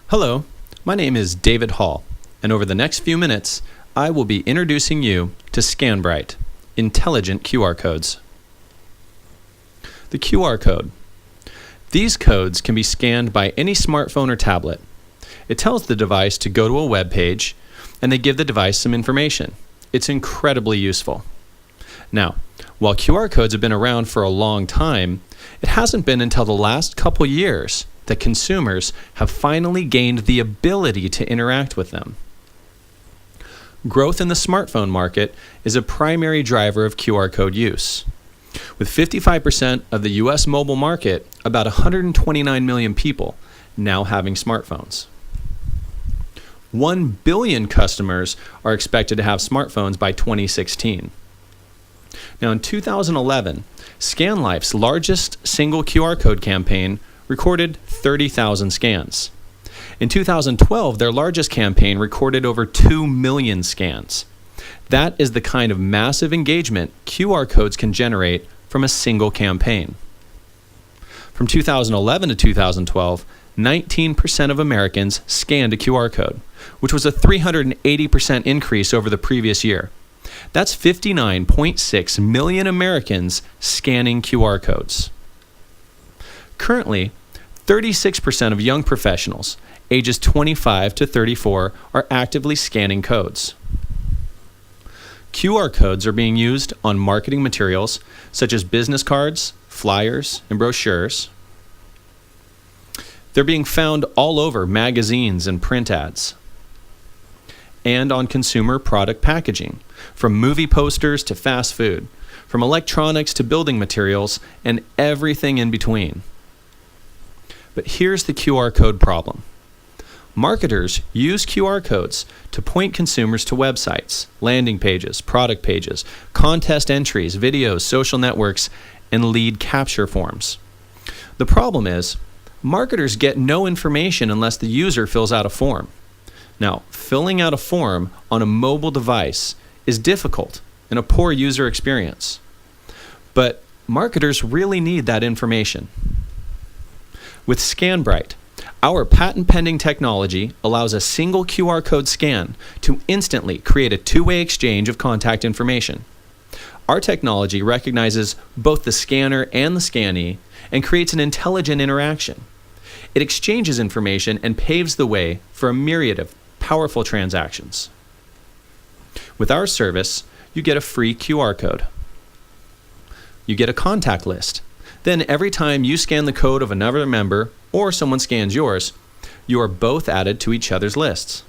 Hello, my name is David Hall, and over the next few minutes, I will be introducing you to ScanBright, intelligent QR codes. The QR code. These codes can be scanned by any smartphone or tablet. It tells the device to go to a web page, and they give the device some information. It's incredibly useful. Now, while QR codes have been around for a long time, it hasn't been until the last couple years that consumers have finally gained the ability to interact with them. Growth in the smartphone market is a primary driver of QR code use. With 55% of the US mobile market, about 129 million people now having smartphones. 1 billion customers are expected to have smartphones by 2016. Now in 2011, ScanLife's largest single QR code campaign recorded 30,000 scans. In 2012, their largest campaign recorded over 2 million scans. That is the kind of massive engagement QR codes can generate from a single campaign. From 2011 to 2012, 19% of Americans scanned a QR code, which was a 380% increase over the previous year. That's 59.6 million Americans scanning QR codes. Currently, 36% of young professionals, ages 25 to 34, are actively scanning codes. QR codes are being used on marketing materials such as business cards, flyers, and brochures. They're being found all over magazines and print ads, and on consumer product packaging, from movie posters to fast food, from electronics to building materials, and everything in between. But here's the QR code problem. Marketers use QR codes to point consumers to websites, landing pages, product pages, contest entries, videos, social networks, and lead capture forms. The problem is, marketers get no information unless the user fills out a form. Now, filling out a form on a mobile device is difficult and a poor user experience. But marketers really need that information. With ScanBright, our patent-pending technology allows a single QR code scan to instantly create a two-way exchange of contact information. Our technology recognizes both the scanner and the scannee and creates an intelligent interaction. It exchanges information and paves the way for a myriad of powerful transactions. With our service, you get a free QR code. You get a contact list. Then every time you scan the code of another member or someone scans yours, you are both added to each other's lists.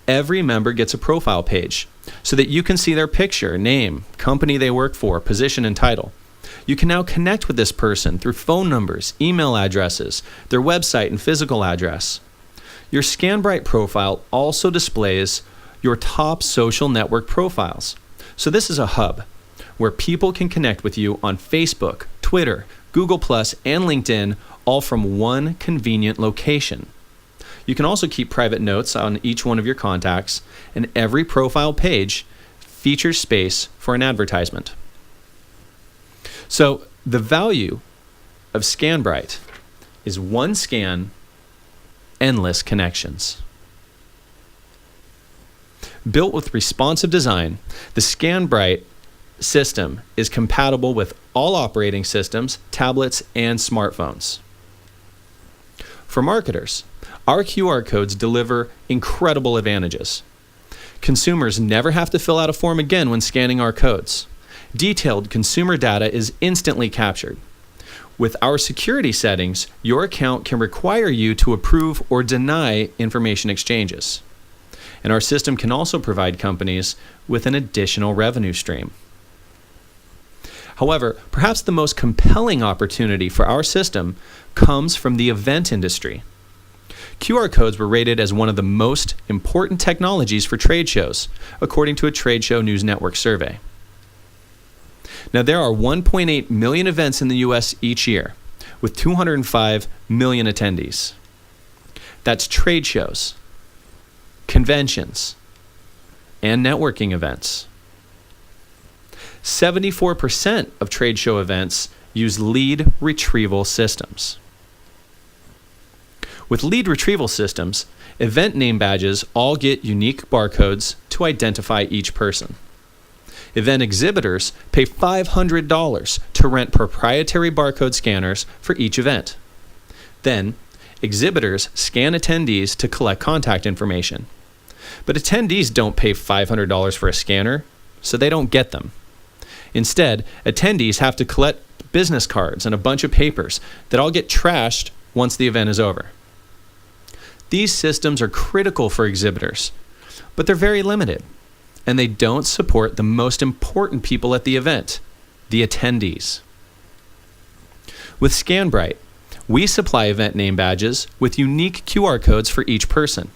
Every member gets a profile page so that you can see their picture, name, company they work for, position, and title. You can now connect with this person through phone numbers, email addresses, their website and physical address. Your ScanBright profile also displays your top social network profiles. So this is a hub where people can connect with you on Facebook, Twitter, Google+, and LinkedIn, all from one convenient location. You can also keep private notes on each one of your contacts, and every profile page features space for an advertisement. So the value of ScanBright is one scan, endless connections. Built with responsive design, the ScanBright system is compatible with all operating systems, tablets, and smartphones. For marketers, our QR codes deliver incredible advantages. Consumers never have to fill out a form again when scanning our codes. Detailed consumer data is instantly captured. With our security settings, your account can require you to approve or deny information exchanges. And our system can also provide companies with an additional revenue stream. However, perhaps the most compelling opportunity for our system comes from the event industry. QR codes were rated as one of the most important technologies for trade shows, according to a Trade Show News Network survey. Now, there are 1.8 million events in the US each year, with 205 million attendees. That's trade shows, conventions, and networking events. 74% of trade show events use lead retrieval systems. With lead retrieval systems, event name badges all get unique barcodes to identify each person. Event exhibitors pay $500 to rent proprietary barcode scanners for each event. Then, exhibitors scan attendees to collect contact information. But attendees don't pay $500 for a scanner, so they don't get them. Instead, attendees have to collect business cards and a bunch of papers that all get trashed once the event is over. These systems are critical for exhibitors, but they're very limited, and they don't support the most important people at the event, the attendees. With ScanBright, we supply event name badges with unique QR codes for each person.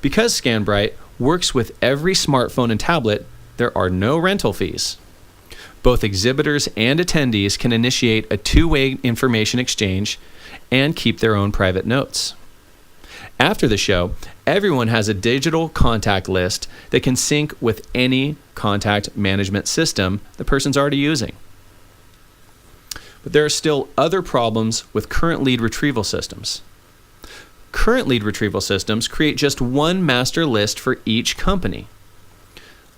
Because ScanBright works with every smartphone and tablet, there are no rental fees. Both exhibitors and attendees can initiate a two-way information exchange and keep their own private notes. After the show, everyone has a digital contact list that can sync with any contact management system the person's already using. But there are still other problems with current lead retrieval systems. Current lead retrieval systems create just one master list for each company.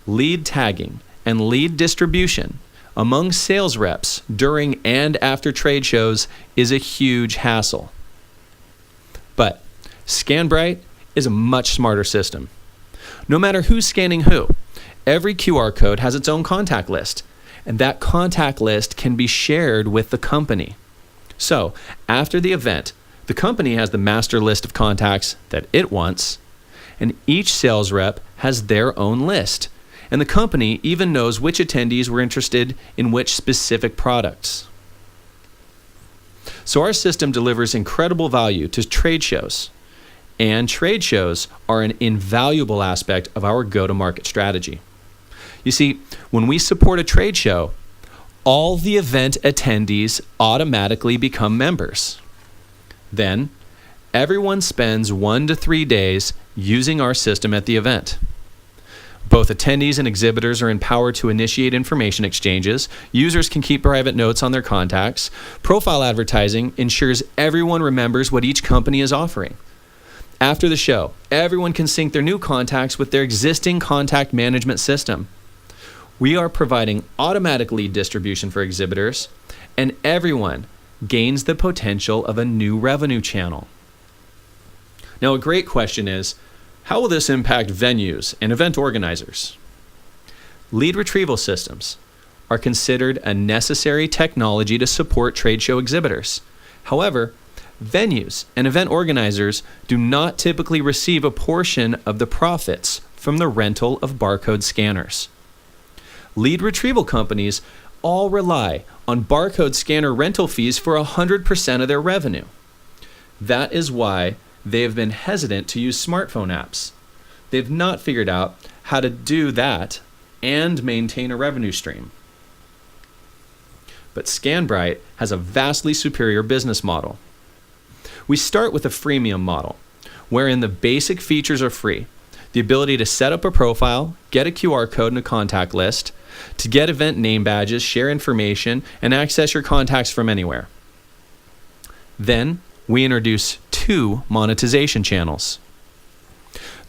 Lead tagging and lead distribution among sales reps during and after trade shows is a huge hassle. But ScanBright is a much smarter system. No matter who's scanning who, every QR code has its own contact list, and that contact list can be shared with the company. So, after the event, the company has the master list of contacts that it wants, and each sales rep has their own list, and the company even knows which attendees were interested in which specific products. So our system delivers incredible value to trade shows, and trade shows are an invaluable aspect of our go-to-market strategy. You see, when we support a trade show, all the event attendees automatically become members. Then, everyone spends 1 to 3 days using our system at the event. Both attendees and exhibitors are empowered to initiate information exchanges. Users can keep private notes on their contacts. Profile advertising ensures everyone remembers what each company is offering. After the show, everyone can sync their new contacts with their existing contact management system. We are providing automatic lead distribution for exhibitors, and everyone gains the potential of a new revenue channel. Now, a great question is, how will this impact venues and event organizers? Lead retrieval systems are considered a necessary technology to support trade show exhibitors. However, venues and event organizers do not typically receive a portion of the profits from the rental of barcode scanners. Lead retrieval companies all rely on barcode scanner rental fees for 100% of their revenue. That is why they have been hesitant to use smartphone apps. They've not figured out how to do that and maintain a revenue stream. But ScanBright has a vastly superior business model. We start with a freemium model, wherein the basic features are free. The ability to set up a profile, get a QR code and a contact list, to get event name badges, share information, and access your contacts from anywhere. Then, we introduce 2 monetization channels.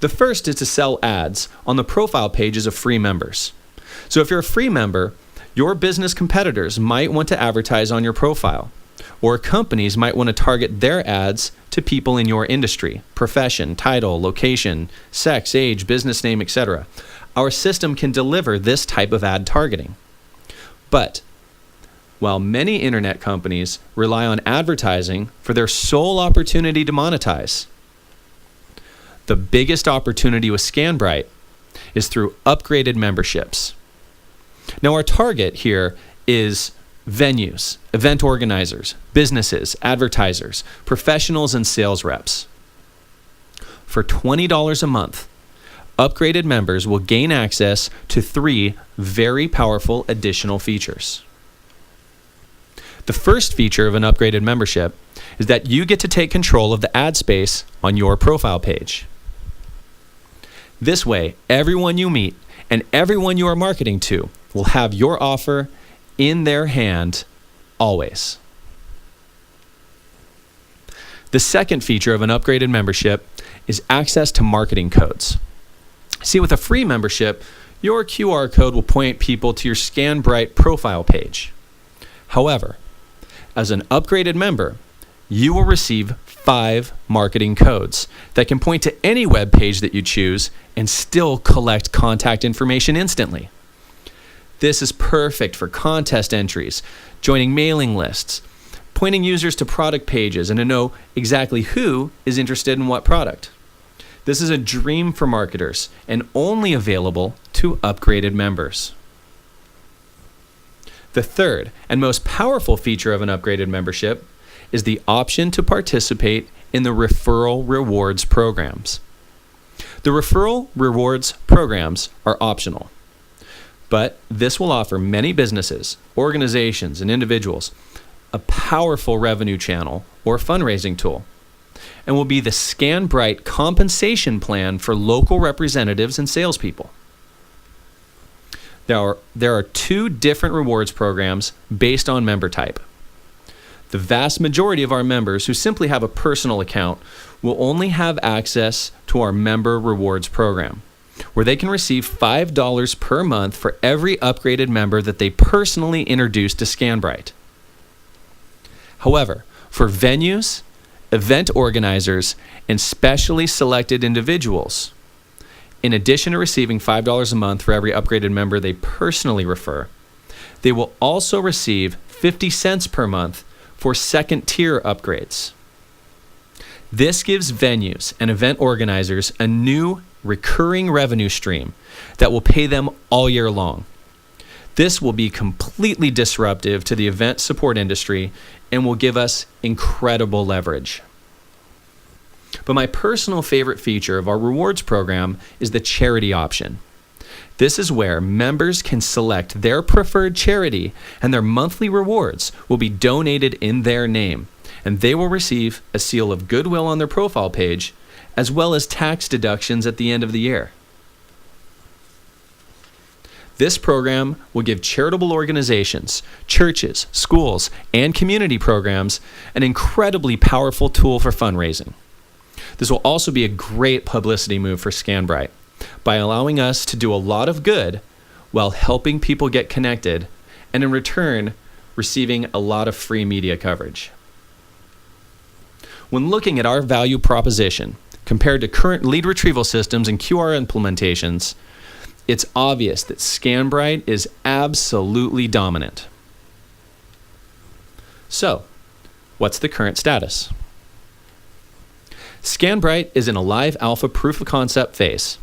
The first is to sell ads on the profile pages of free members. So if you're a free member, your business competitors might want to advertise on your profile, or companies might want to target their ads to people in your industry, profession, title, location, sex, age, business name, etc. Our system can deliver this type of ad targeting. But while many internet companies rely on advertising for their sole opportunity to monetize, the biggest opportunity with ScanBright is through upgraded memberships. Now, our target here is venues, event organizers, businesses, advertisers, professionals, and sales reps. For $20 a month, upgraded members will gain access to 3 very powerful additional features. The first feature of an upgraded membership is that you get to take control of the ad space on your profile page. This way, everyone you meet and everyone you are marketing to will have your offer in their hand always. The second feature of an upgraded membership is access to marketing codes. See, with a free membership, your QR code will point people to your ScanBright profile page. However, as an upgraded member, you will receive 5 marketing codes that can point to any web page that you choose and still collect contact information instantly. This is perfect for contest entries, joining mailing lists, pointing users to product pages, and to know exactly who is interested in what product. This is a dream for marketers and only available to upgraded members. The third and most powerful feature of an upgraded membership is the option to participate in the referral rewards programs. The referral rewards programs are optional, but this will offer many businesses, organizations, and individuals a powerful revenue channel or fundraising tool, and will be the ScanBright compensation plan for local representatives and salespeople. There are 2 different rewards programs based on member type. The vast majority of our members who simply have a personal account will only have access to our member rewards program, where they can receive $5 per month for every upgraded member that they personally introduce to ScanBright. However, for venues, event organizers, and specially selected individuals, in addition to receiving $5 a month for every upgraded member they personally refer, they will also receive 50 cents per month for second-tier upgrades. This gives venues and event organizers a new recurring revenue stream that will pay them all year long. This will be completely disruptive to the event support industry and will give us incredible leverage. But my personal favorite feature of our rewards program is the charity option. This is where members can select their preferred charity, and their monthly rewards will be donated in their name, and they will receive a seal of goodwill on their profile page, as well as tax deductions at the end of the year. This program will give charitable organizations, churches, schools, and community programs an incredibly powerful tool for fundraising. This will also be a great publicity move for ScanBright by allowing us to do a lot of good while helping people get connected, and in return, receiving a lot of free media coverage. When looking at our value proposition compared to current lead retrieval systems and QR implementations, it's obvious that ScanBright is absolutely dominant. So, what's the current status? ScanBright is in a live alpha proof of concept phase.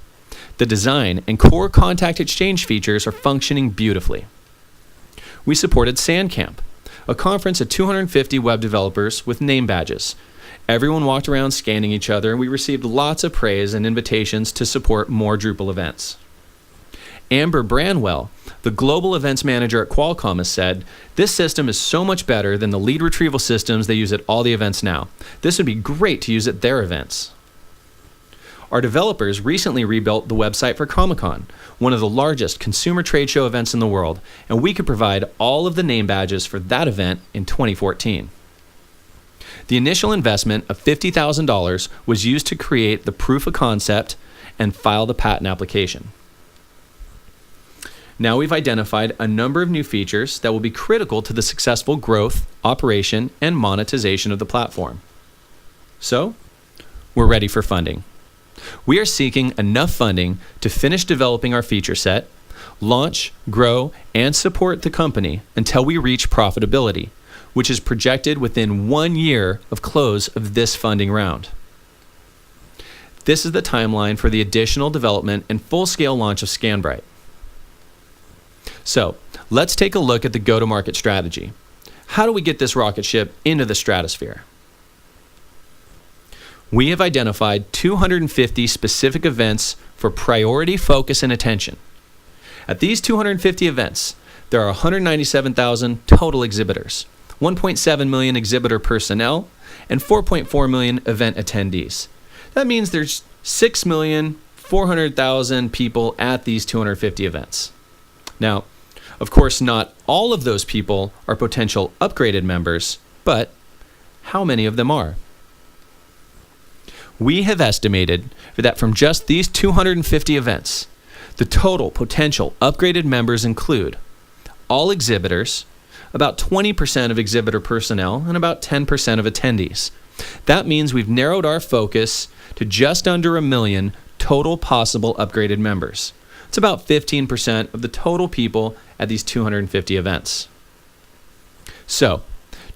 The design and core contact exchange features are functioning beautifully. We supported SandCamp, a conference of 250 web developers with name badges. Everyone walked around scanning each other, and we received lots of praise and invitations to support more Drupal events. Amber Branwell, the global events manager at Qualcomm, has said, "This system is so much better than the lead retrieval systems they use at all the events now. This would be great to use at their events." Our developers recently rebuilt the website for Comic-Con, one of the largest consumer trade show events in the world, and we could provide all of the name badges for that event in 2014. The initial investment of $50,000 was used to create the proof of concept and file the patent application. Now we've identified a number of new features that will be critical to the successful growth, operation, and monetization of the platform. So, we're ready for funding. We are seeking enough funding to finish developing our feature set, launch, grow, and support the company until we reach profitability, which is projected within 1 year of close of this funding round. This is the timeline for the additional development and full-scale launch of ScanBright. So, let's take a look at the go-to-market strategy. How do we get this rocket ship into the stratosphere? We have identified 250 specific events for priority, focus, and attention. At these 250 events, there are 197,000 total exhibitors, 1.7 million exhibitor personnel, and 4.4 million event attendees. That means there's 6,400,000 people at these 250 events. Now, of course, not all of those people are potential upgraded members, but how many of them are? We have estimated that from just these 250 events, the total potential upgraded members include all exhibitors, about 20% of exhibitor personnel, and about 10% of attendees. That means we've narrowed our focus to just under 1 million total possible upgraded members. It's about 15% of the total people at these 250 events. So,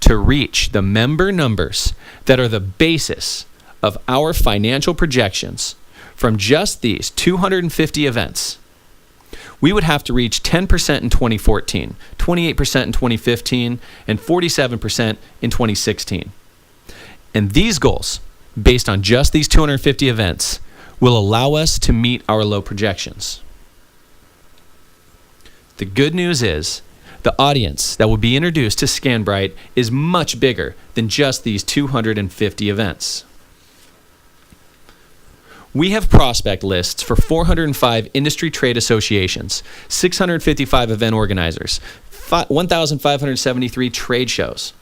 to reach the member numbers that are the basis of our financial projections from just these 250 events, we would have to reach 10% in 2014, 28% in 2015, and 47% in 2016. And these goals, based on just these 250 events, will allow us to meet our low projections. The good news is, the audience that will be introduced to ScanBright is much bigger than just these 250 events. We have prospect lists for 405 industry trade associations, 655 event organizers, 1,573 trade shows.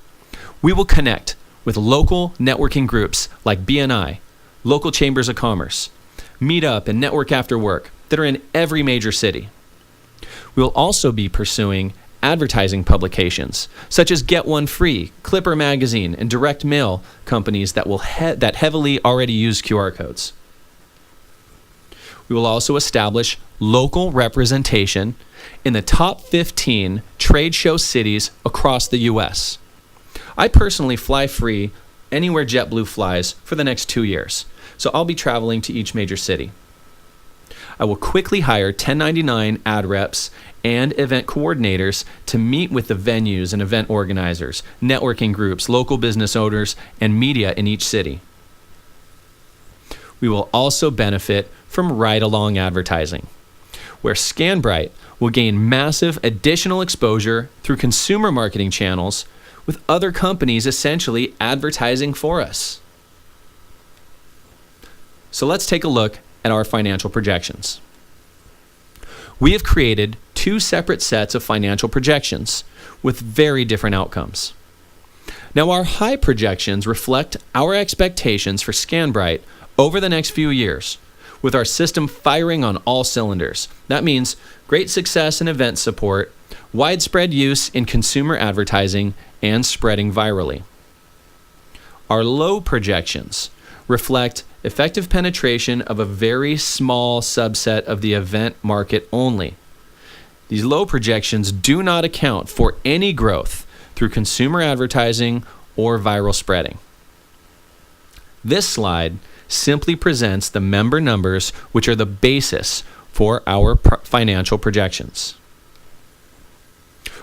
We will connect with local networking groups like BNI, local chambers of commerce, Meetup and Network After Work that are in every major city. We will also be pursuing advertising publications such as Get One Free, Clipper Magazine, and direct mail companies that that heavily already use QR codes. We will also establish local representation in the top 15 trade show cities across the U.S. I personally fly free anywhere JetBlue flies for the next 2 years, so I'll be traveling to each major city. I will quickly hire 1099 ad reps and event coordinators to meet with the venues and event organizers, networking groups, local business owners, and media in each city. We will also benefit from ride-along advertising, where ScanBright will gain massive additional exposure through consumer marketing channels with other companies essentially advertising for us. So let's take a look at our financial projections. We have created 2 separate sets of financial projections with very different outcomes. Now, our high projections reflect our expectations for ScanBright over the next few years, with our system firing on all cylinders. That means great success in event support, widespread use in consumer advertising, and spreading virally. Our low projections reflect effective penetration of a very small subset of the event market only. These low projections do not account for any growth through consumer advertising or viral spreading. This slide simply presents the member numbers, which are the basis for our financial projections.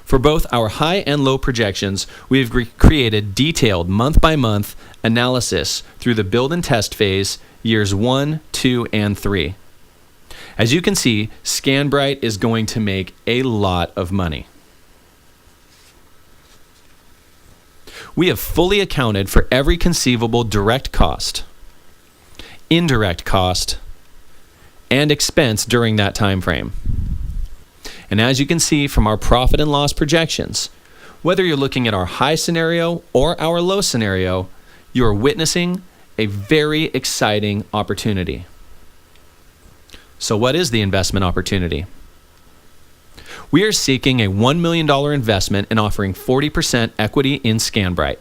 For both our high and low projections, we have created detailed month-by-month analysis through the build and test phase, years 1, 2, and 3. As you can see, ScanBright is going to make a lot of money. We have fully accounted for every conceivable direct cost, indirect cost, and expense during that time frame. And as you can see from our profit and loss projections, whether you're looking at our high scenario or our low scenario, you are witnessing a very exciting opportunity. So what is the investment opportunity? We are seeking a $1 million investment and offering 40% equity in ScanBright.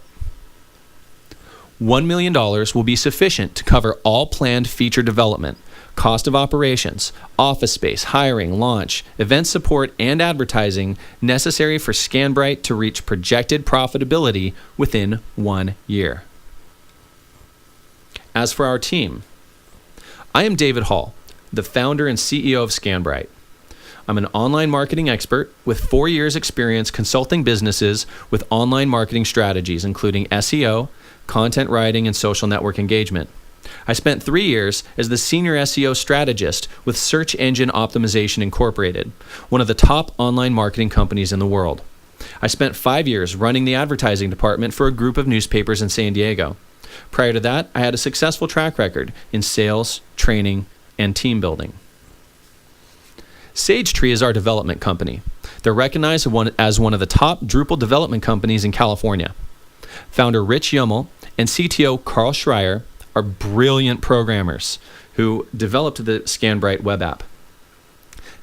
$1 million will be sufficient to cover all planned feature development, cost of operations, office space, hiring, launch, event support, and advertising necessary for ScanBright to reach projected profitability within 1 year. As for our team, I am David Hall, the founder and CEO of ScanBright. I'm an online marketing expert with 4 years experience consulting businesses with online marketing strategies, including SEO, content writing, and social network engagement. I spent 3 years as the senior SEO strategist with Search Engine Optimization Incorporated, one of the top online marketing companies in the world. I spent 5 years running the advertising department for a group of newspapers in San Diego. Prior to that, I had a successful track record in sales, training, and team building. SageTree is our development company. They're recognized as one of the top Drupal development companies in California. Founder Rich Yummel and CTO Carl Schreier are brilliant programmers who developed the ScanBright web app.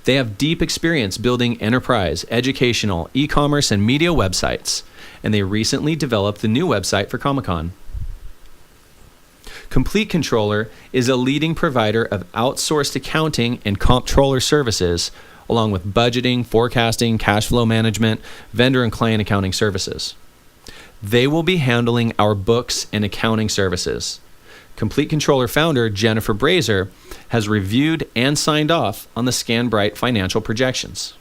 They have deep experience building enterprise, educational, e-commerce, and media websites, and they recently developed the new website for Comic-Con. Complete Controller is a leading provider of outsourced accounting and comptroller services, along with budgeting, forecasting, cash flow management, vendor and client accounting services. They will be handling our books and accounting services. Complete Controller founder Jennifer Brazier has reviewed and signed off on the ScanBright financial projections.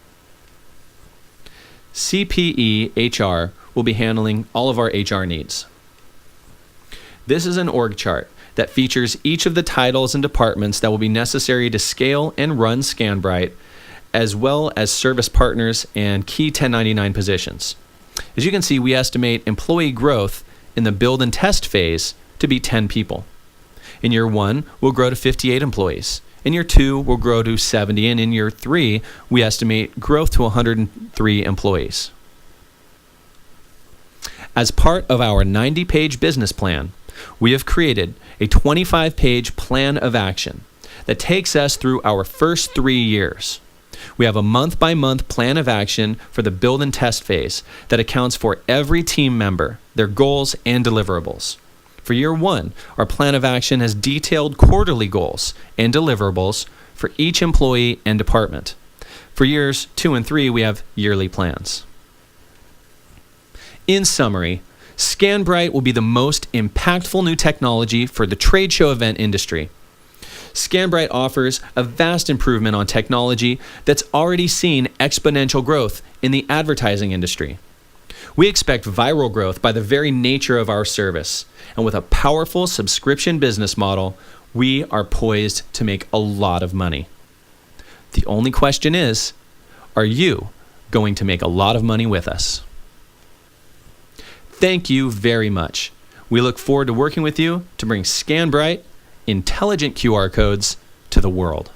CPE HR will be handling all of our HR needs. This is an org chart that features each of the titles and departments that will be necessary to scale and run ScanBright, as well as service partners and key 1099 positions. As you can see, we estimate employee growth in the build and test phase to be 10 people. In year 1, we'll grow to 58 employees. In year 2, we'll grow to 70, and in year 3, we estimate growth to 103 employees. As part of our 90-page business plan, we have created a 25-page plan of action that takes us through our first 3 years. We have a month-by-month plan of action for the build and test phase that accounts for every team member, their goals, and deliverables. For year 1, our plan of action has detailed quarterly goals and deliverables for each employee and department. For years 2 and 3, we have yearly plans. In summary, ScanBright will be the most impactful new technology for the trade show event industry. ScanBright offers a vast improvement on technology that's already seen exponential growth in the advertising industry. We expect viral growth by the very nature of our service, and with a powerful subscription business model, we are poised to make a lot of money. The only question is, are you going to make a lot of money with us? Thank you very much. We look forward to working with you to bring ScanBright intelligent QR codes to the world.